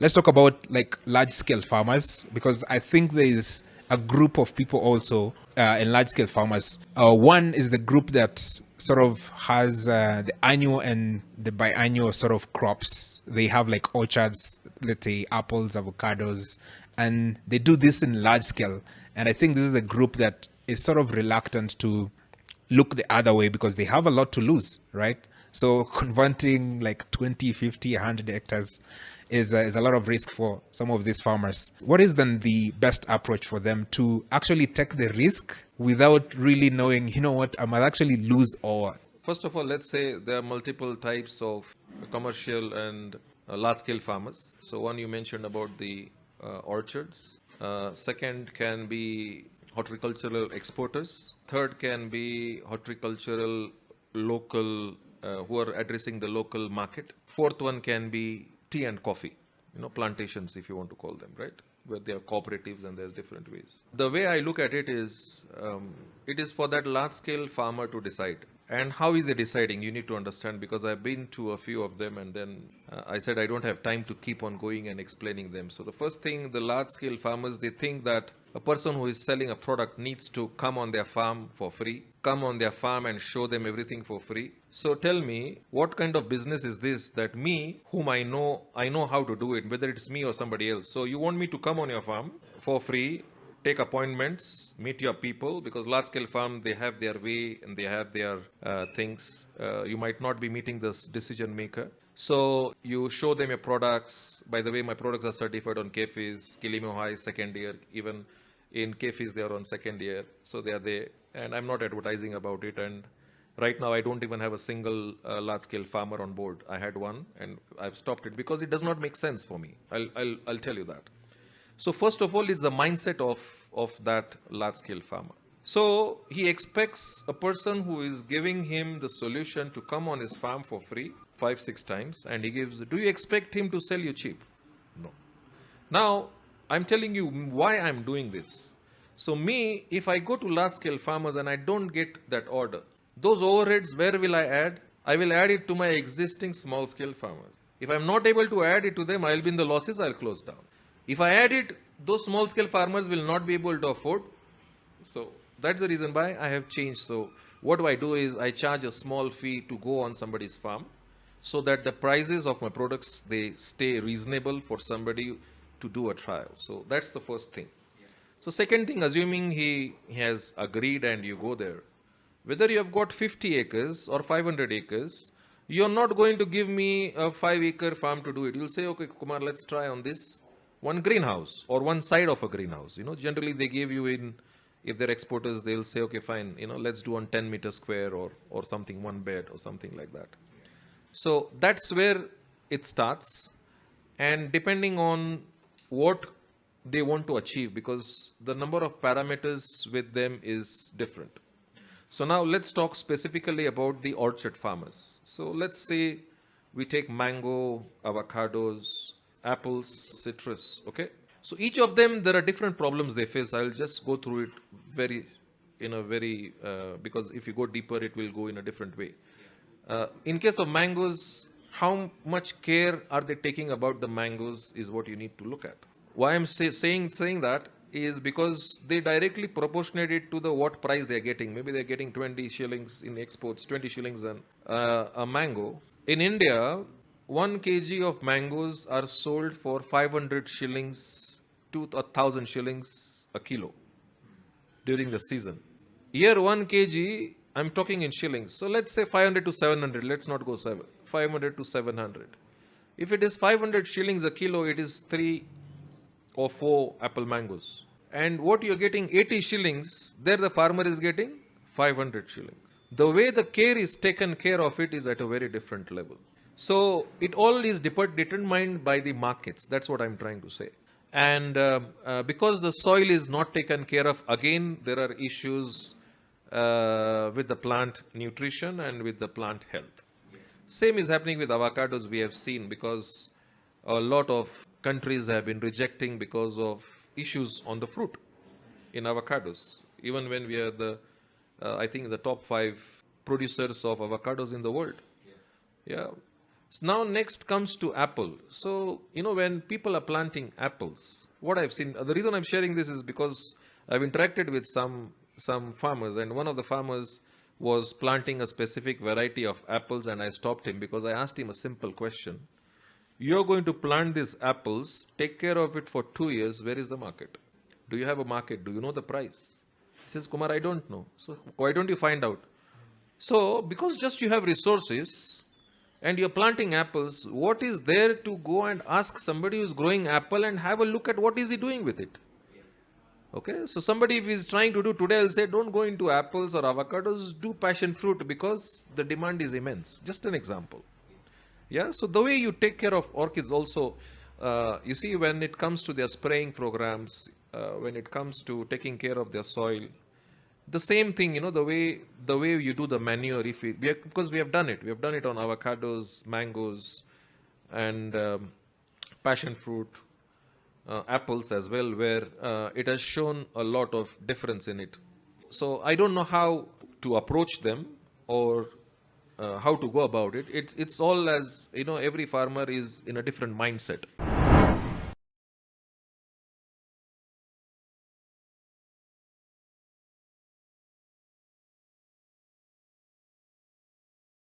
Let's talk about like large scale farmers, because I think there is a group of people also in large scale farmers. One is the group that sort of has the annual and the biannual sort of crops. They have like orchards, let's say apples, avocados, and they do this in large scale. And I think this is a group that is sort of reluctant to look the other way because they have a lot to lose, right? So converting like 20, 50, 100 hectares is a lot of risk for some of these farmers. What is then the best approach for them to actually take the risk without really knowing, you know what, I might actually lose all? First of all, let's say there are multiple types of commercial and large scale farmers. So, one you mentioned about the orchards. Second can be horticultural exporters. Third can be horticultural local who are addressing the local market. Fourth one can be tea and coffee, plantations if you want to call them, right? Where they are cooperatives and there's different ways. The way I look at it is for that large scale farmer to decide. And how is he deciding? You need to understand, because I've been to a few of them and then I said I don't have time to keep on going and explaining them. So the first thing, the large scale farmers, they think that a person who is selling a product needs to come on their farm for free, come on their farm and show them everything for free. So tell me, what kind of business is this that me, whom I know how to do it, whether it's me or somebody else. So you want me to come on your farm for free, take appointments, meet your people, because large scale farm, they have their way and they have their things. You might not be meeting this decision maker. So you show them your products. By the way, my products are certified on KFIS, Kilimo High, second year. Even in KFIS, they are on second year. So they are there. And I'm not advertising about it. And right now, I don't even have a single large-scale farmer on board. I had one, and I've stopped it because it does not make sense for me. I'll tell you that. So first of all, is the mindset of that large-scale farmer. So he expects a person who is giving him the solution to come on his farm for free 5-6 times, and he gives. Do you expect him to sell you cheap? No. Now, I'm telling you why I'm doing this. So me, if I go to large-scale farmers and I don't get that order, those overheads, where will I add? I will add it to my existing small-scale farmers. If I'm not able to add it to them, I'll be in the losses, I'll close down. If I add it, those small-scale farmers will not be able to afford. So that's the reason why I have changed. So what do I do is I charge a small fee to go on somebody's farm, so that the prices of my products, they stay reasonable for somebody to do a trial. So that's the first thing. So second thing, assuming he has agreed and you go there, whether you have got 50 acres or 500 acres, you're not going to give me a 5-acre farm to do it. You'll say, okay, Kumar, let's try on this one greenhouse or one side of a greenhouse. Generally they give you in, if they're exporters, they'll say, okay, fine, let's do on 10 meters square or something, one bed or something like that. So that's where it starts. And depending on what they want to achieve, because the number of parameters with them is different. So now let's talk specifically about the orchard farmers. So let's say we take mango, avocados, apples, citrus, okay? So each of them, there are different problems they face. I'll just go through it because if you go deeper, it will go in a different way. In case of mangoes, how much care are they taking about the mangoes is what you need to look at. Why I'm saying that is because they directly proportionate it to the what price they're getting. Maybe they're getting 20 shillings in exports, 20 shillings and a mango. In India, 1 kg of mangoes are sold for 500 shillings to 1,000 shillings a kilo during the season. Here 1 kg, I'm talking in shillings. So let's say 500 to 700. Let's not go 500 to 700. If it is 500 shillings a kilo, it is 3 or 4 apple mangoes. And what you're getting 80 shillings, there the farmer is getting 500 shillings. The way the care is taken care of it is at a very different level. So it all is determined by the markets. That's what I'm trying to say. And because the soil is not taken care of, again, there are issues with the plant nutrition and with the plant health. Same is happening with avocados, we have seen, because a lot of countries have been rejecting because of issues on the fruit in avocados. Even when we are I think the top 5 producers of avocados in the world. Yeah. So now next comes to apple. So when people are planting apples, what I've seen, the reason I'm sharing this is because I've interacted with some farmers, and one of the farmers was planting a specific variety of apples, and I stopped him because I asked him a simple question. You're going to plant these apples, take care of it for 2 years. Where is the market? Do you have a market? Do you know the price? He says, Kumar, I don't know. So why don't you find out? So because just you have resources and you're planting apples, what is there to go and ask somebody who's growing apple and have a look at what is he doing with it? Okay, so somebody if is trying to do today, I'll say don't go into apples or avocados, do passion fruit because the demand is immense. Just an example. Yeah, so the way you take care of orchids also, you see, when it comes to their spraying programs, when it comes to taking care of their soil, the same thing, the way you do the manure, because we have done it on avocados, mangoes, and passion fruit, apples as well, where it has shown a lot of difference in it. So I don't know how to approach them or how to go about it. It's all, as every farmer is in a different mindset.